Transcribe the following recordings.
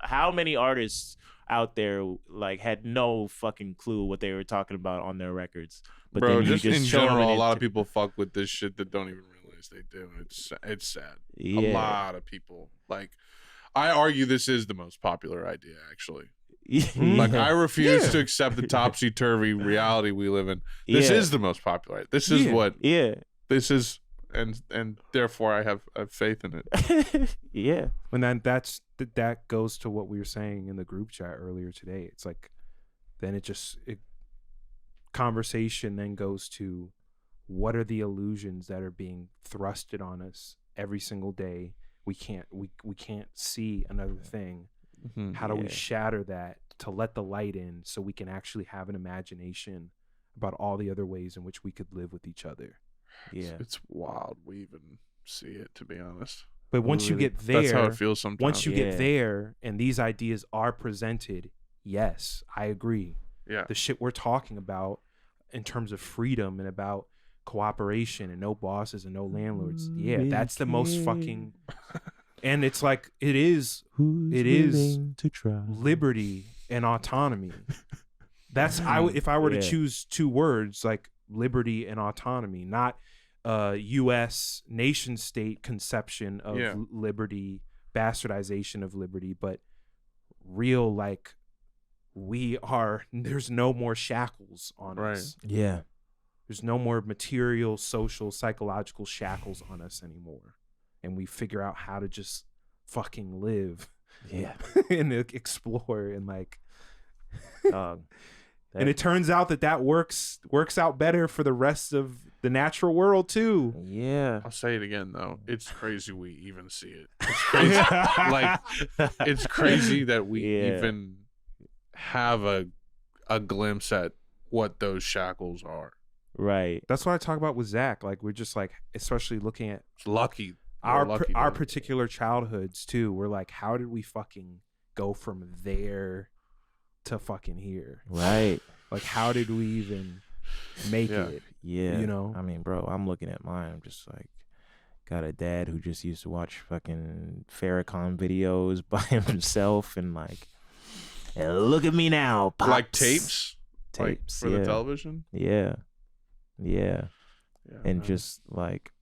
how many artists out there like had no fucking clue what they were talking about on their records? But bro, then you just in show them general, and a lot of people fuck with this shit that don't even realize they do. It's sad. Yeah. A lot of people. Like, I argue this is the most popular idea, actually. Like, I refuse to accept the topsy-turvy reality we live in. This is the most popular. This is what. Yeah. This is, and therefore I have faith in it. Yeah. And then that goes to what we were saying in the group chat earlier today. It's like, then conversation then goes to, what are the illusions that are being thrusted on us every single day? We can't see another thing. Mm-hmm. How do we shatter that to let the light in so we can actually have an imagination about all the other ways in which we could live with each other? Yeah. It's wild we even see it, to be honest. But once you get there, that's how it feels sometimes. Once you get there and these ideas are presented, yes, I agree. Yeah. The shit we're talking about in terms of freedom and about cooperation and no bosses and no landlords, that's the most fucking... And it's like, it is to try? Liberty and autonomy. That's if I were to choose two words, like liberty and autonomy, not U.S. nation state conception of liberty, bastardization of liberty, but real, like, there's no more shackles on us. Yeah. There's no more material, social, psychological shackles on us anymore. And we figure out how to just fucking live. Yeah. And explore and like... And it turns out that works out better for the rest of the natural world too. Yeah. I'll say it again though. It's crazy we even see it. It's crazy. Like, it's crazy that we even have a glimpse at what those shackles are. Right. That's what I talk about with Zach. Like, we're just like, especially looking at It's lucky. our particular childhoods too. We're like, how did we fucking go from there to fucking here? Right. Like, how did we even make it? Yeah. You know? I mean, bro, I'm looking at mine. I'm just like, got a dad who just used to watch fucking Farrakhan videos by himself and like, and look at me now, pops. Like tapes? Like, Tapes. for the television? Yeah. And just like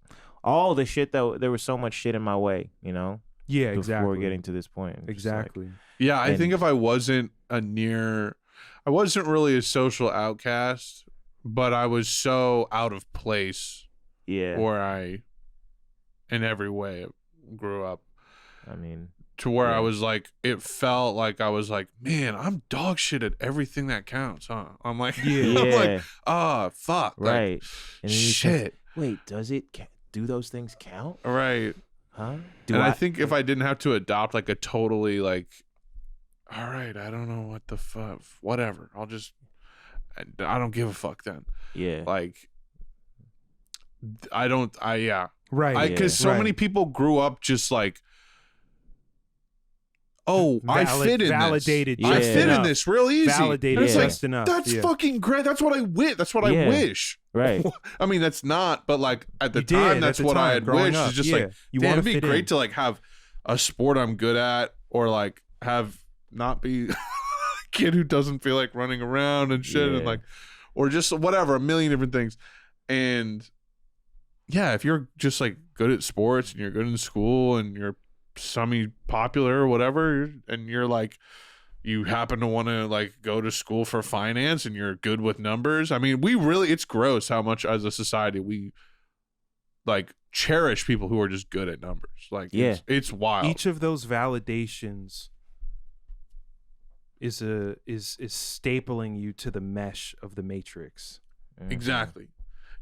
all the shit that there was so much shit in my way, you know? Yeah, before getting to this point. Exactly. Yeah, I think if I wasn't I wasn't really a social outcast, but I was so out of place. Yeah. Where I, in every way, grew up. I mean, to where I was like, it felt like I was like, man, I'm dog shit at everything that counts, huh? I'm like, I'm like, fuck. Right. Like, and shit. Wait, do those things count? Right. Huh? I think if I didn't have to adopt like a totally like, all right, I don't know what the fuck, whatever. I don't give a fuck then. Yeah. Like, Right. Because so many people grew up just like, I fit in validated this. I fit in this real easy. Validated just enough. That's fucking great. That's what I wish. That's what I wish. Right. I mean, that's not, but like at the time, that's what I had wished. It's just like, damn, it'd be great to like have a sport I'm good at, or like have not be a kid who doesn't feel like running around and shit, and like, or just whatever, a million different things. And yeah, if you're just like good at sports and you're good in school and you're semi-popular or whatever, and you're like, you happen to want to like go to school for finance and you're good with numbers. I mean, it's gross how much as a society we like cherish people who are just good at numbers. Like, it's wild. Each of those validations is stapling you to the mesh of the matrix. Exactly.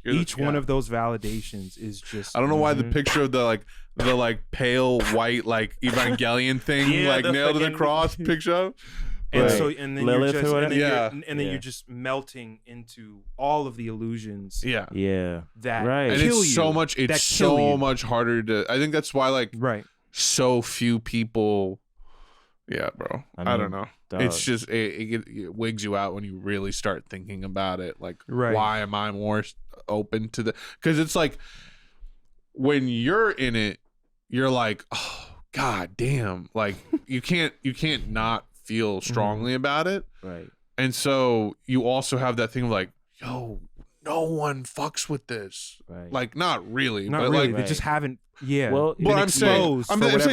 Each one of those validations is just, I don't know why the picture of the pale white like Evangelion thing nailed to the cross picture. And so then Lilith you're just melting into all of the illusions. Yeah. That right. And it's so much harder to, I think that's why like so few people. Yeah, bro. I don't know. It's just it wigs you out when you really start thinking about it. Like, why am I more open to the? Because it's like when you're in it, you're like, oh God damn, like you can't not feel strongly about it. Right. And so you also have that thing of like, yo, no one fucks with this. Right. Like, not really. Not but really. like, They just haven't. Yeah. Well, but I'm saying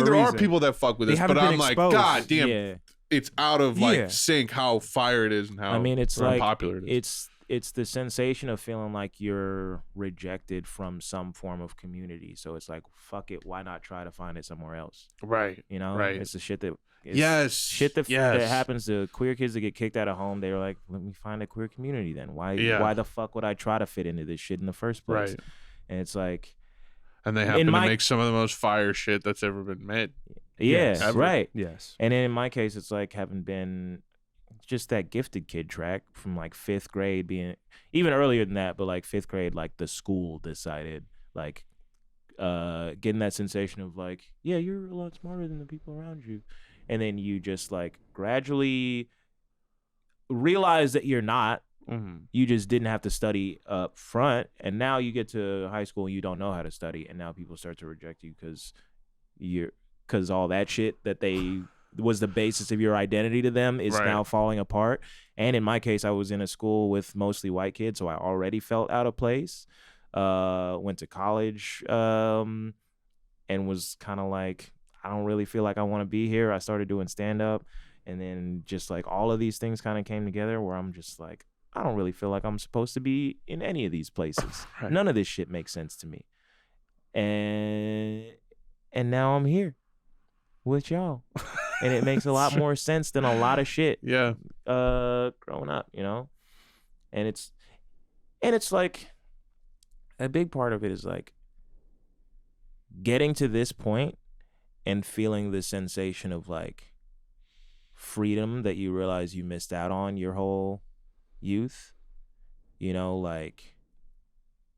there are people that fuck with this, but I'm like, exposed. God damn, Yeah. it's out of like sync how fire it is and how I mean, it's like unpopular it is. It's the sensation of feeling like you're rejected from some form of community. So it's like, fuck it, why not try to find it somewhere else? Right. You know, right. It's the shit that that happens to queer kids that get kicked out of home. They're like, let me find a queer community then. Why the fuck would I try to fit into this shit in the first place? Right. And it's like, and they happen to make some of the most fire shit that's ever been made. Yeah, yes, right. Yes. And then in my case, it's like having been just that gifted kid track from like 5th grade, being even earlier than that, but like 5th grade, like the school decided, like getting that sensation of like, yeah, you're a lot smarter than the people around you. And then you just like gradually realize that you're not. Mm-hmm. You just didn't have to study up front. And now you get to high school and you don't know how to study. And now people start to reject you because all that shit that they was the basis of your identity to them is now falling apart. And in my case, I was in a school with mostly white kids, so I already felt out of place. Went to college and was kind of like, I don't really feel like I want to be here. I started doing stand-up, and then just like all of these things kind of came together where I'm just like, I don't really feel like I'm supposed to be in any of these places. None of this shit makes sense to me. And now I'm here with y'all. And it makes a lot more sense than a lot of shit. Yeah. Growing up, you know? And it's like a big part of it is like getting to this point and feeling the sensation of like freedom that you realize you missed out on your whole youth. You know, like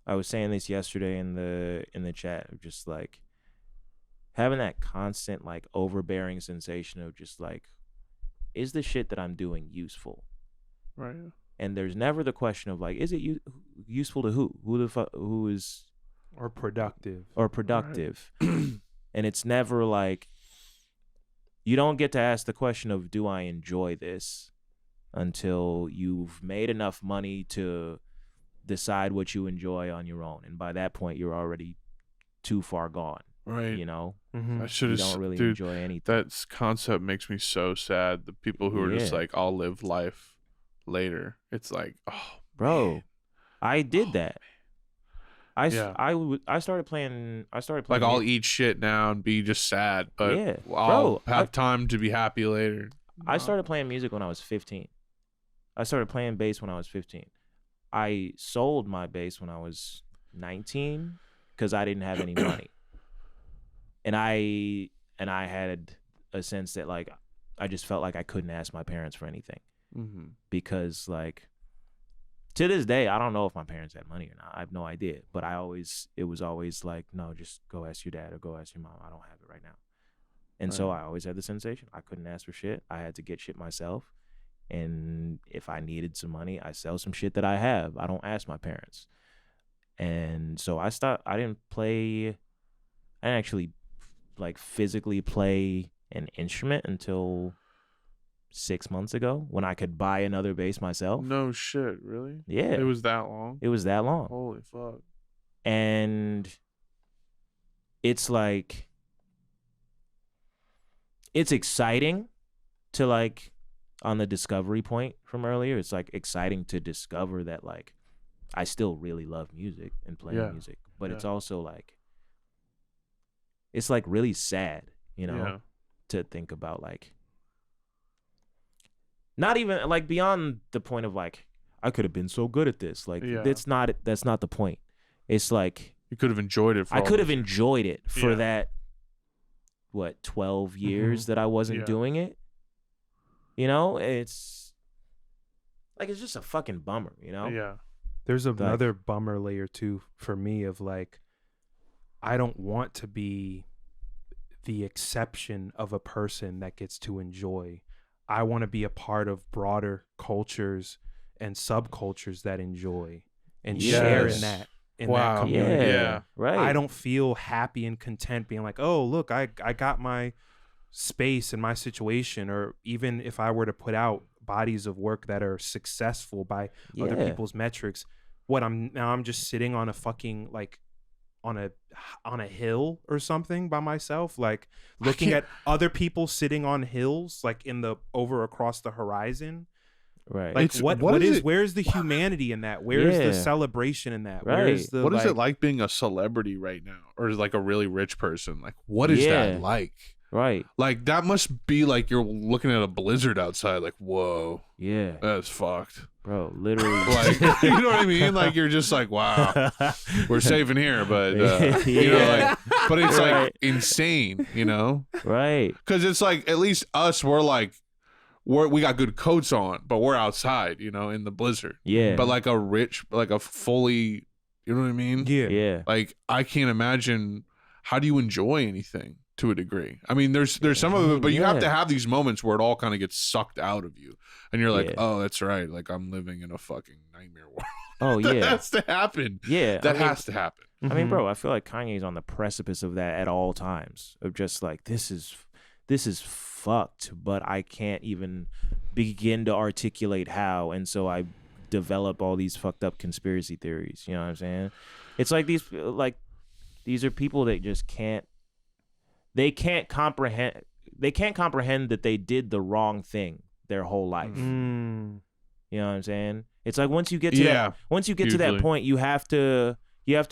I was saying this yesterday in the chat, of just like having that constant like overbearing sensation of just like, is the shit that I'm doing useful? Right. And there's never the question of like, is it useful to who? Who is or productive? Right. And it's never like, you don't get to ask the question of, do I enjoy this, until you've made enough money to decide what you enjoy on your own. And by that point, you're already too far gone. Right. You know? Mm-hmm. You don't really enjoy anything. That concept makes me so sad. The people who are just like, I'll live life later. It's like, oh, bro, man. I did that. Man. I started playing like, I'll eat shit now and be just sad, but I'll have time to be happy later. I started playing music when I was 15. I started playing bass when I was 15. I sold my bass when I was 19 because I didn't have any money. And I had a sense that like I just felt like I couldn't ask my parents for anything. Mm-hmm. Because like to this day, I don't know if my parents had money or not. I have no idea. But it was always like, no, just go ask your dad or go ask your mom. I don't have it right now. And so I always had the sensation I couldn't ask for shit. I had to get shit myself. And if I needed some money, I sell some shit that I have. I don't ask my parents. And so I didn't actually like physically play an instrument until 6 months ago, when I could buy another bass myself. No shit, really? Yeah. It was that long? It was that long. Holy fuck. And it's like, it's exciting to like, on the discovery point from earlier, it's like exciting to discover that like I still really love music and playing music. But it's also like, it's like really sad, you know, to think about like, not even like beyond the point of like, I could have been so good at this. Like that's not the point. It's like, you could have enjoyed it. I could have enjoyed it for that, 12 years that I wasn't doing it. You know, it's like, it's just a fucking bummer, you know? Yeah. There's another bummer layer too for me of like, I don't want to be the exception of a person that gets to enjoy. I want to be a part of broader cultures and subcultures that enjoy and share in that. in that community. Yeah. Right. I don't feel happy and content being like, oh, look, I got my space in my situation. Or even if I were to put out bodies of work that are successful by other people's metrics, I'm just sitting on a fucking like on a hill or something by myself, like looking at other people sitting on hills, like across the horizon. Right. Like where's the humanity in that? Where's the celebration in that? Right. Where's the what is it like being a celebrity right now, or like a really rich person? Like, what is that like? Right. Like, that must be like you're looking at a blizzard outside. Like, whoa. Yeah. That's fucked. Bro, literally. Like, you know what I mean? Like, you're just like, wow, we're safe in here, but you know, like, but it's like insane, you know? Right. Because it's like, at least us, we got good coats on, but we're outside, you know, in the blizzard. Yeah. But like a fully, you know what I mean? Yeah. Yeah. Like, I can't imagine, how do you enjoy anything to a degree? I mean, there's some of it, but you have to have these moments where it all kind of gets sucked out of you. And you're like, oh, that's right. Like, I'm living in a fucking nightmare world. Oh, That yeah. has to happen. Yeah. That has to happen. I mean, bro, I feel like Kanye's on the precipice of that at all times. Of just like, this is fucked, but I can't even begin to articulate how. And so I develop all these fucked up conspiracy theories. You know what I'm saying? It's like these are people that just can't comprehend that they did the wrong thing their whole life. You know what I'm saying? It's like once you get to that point, you have to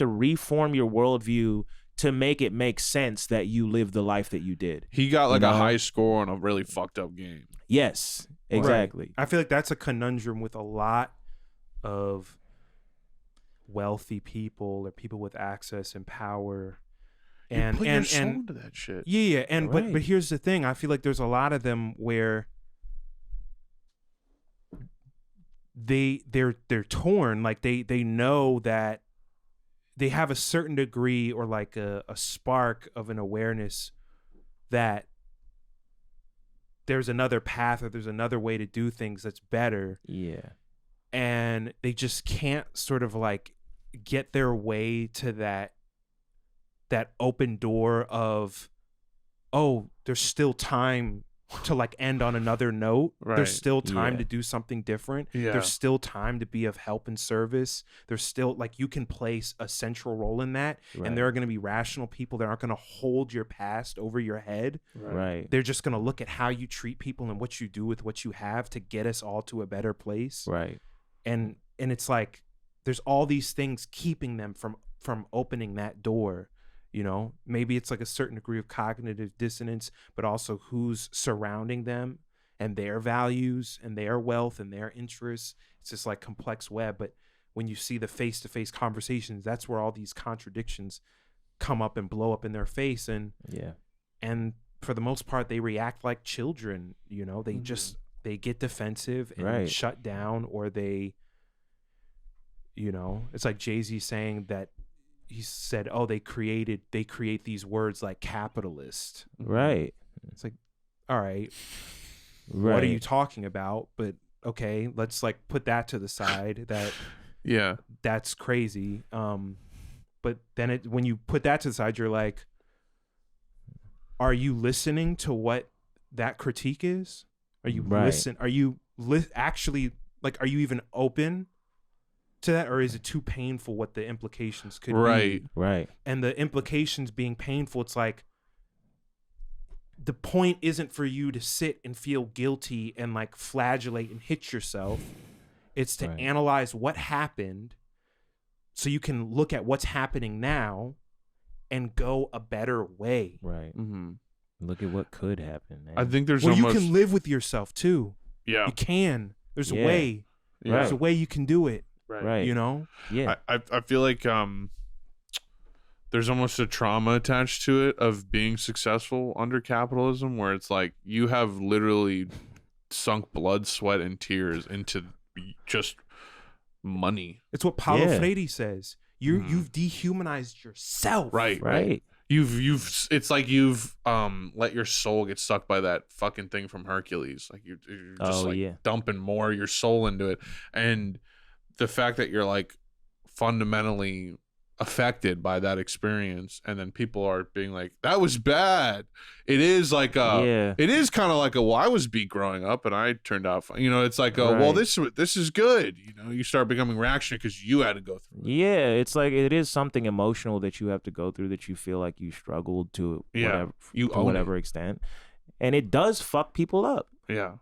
reform your worldview to make it make sense that you live the life that you did. He got like a high score on a really fucked up game. Yes, exactly. Right. I feel like that's a conundrum with a lot of wealthy people or people with access and power. And put your soul into that shit. Yeah, and but here's the thing. I feel like there's a lot of them where they're torn. Like they know that they have a certain degree or like a spark of an awareness that there's another path or there's another way to do things that's better. Yeah. And they just can't sort of like get their way to that open door of, oh, there's still time to like end on another note. Right. There's still time to do something different. Yeah. There's still time to be of help and service. There's still like you can play a central role in that. Right. And there are going to be rational people that aren't going to hold your past over your head. Right. They're just going to look at how you treat people and what you do with what you have to get us all to a better place. Right. And it's like there's all these things keeping them from opening that door. You know, maybe it's like a certain degree of cognitive dissonance, but also who's surrounding them and their values and their wealth and their interests. It's just like complex web. But when you see the face-to-face conversations, that's where all these contradictions come up and blow up in their face. And for the most part, they react like children. You know, they they get defensive and shut down, or they, you know, it's like Jay-Z saying that. He said, oh, they create these words like capitalist. Right. It's like, all right. What are you talking about? But okay, let's like put that to the side. That's crazy. But then when you put that to the side, you're like, are you listening to what that critique is? Are you actually like, are you even open to that, or is it too painful what the implications could be? Right. And the implications being painful, it's like the point isn't for you to sit and feel guilty and like flagellate and hit yourself. It's to analyze what happened so you can look at what's happening now and go a better way. Right. Mm-hmm. Look at what could happen, man. I think there's you can live with yourself too. Yeah. You can. There's a way. Yeah. There's a way you can do it. Right. You know? Yeah. I feel like there's almost a trauma attached to it of being successful under capitalism, where it's like you have literally sunk blood, sweat, and tears into just money. It's what Paulo Freire says. You've dehumanized yourself. Right. You've it's like you've let your soul get sucked by that fucking thing from Hercules. Like you're just dumping more your soul into it. And the fact that you're like fundamentally affected by that experience, and then people are being like, that was bad. It is like it is kind of like well, I was beat growing up and I turned out fine. It's like well, this is good. You start becoming reactionary because you had to go through it. Yeah, it's like it is something emotional that you have to go through, that you feel like you struggled to whatever extent, and it does fuck people up. Yeah.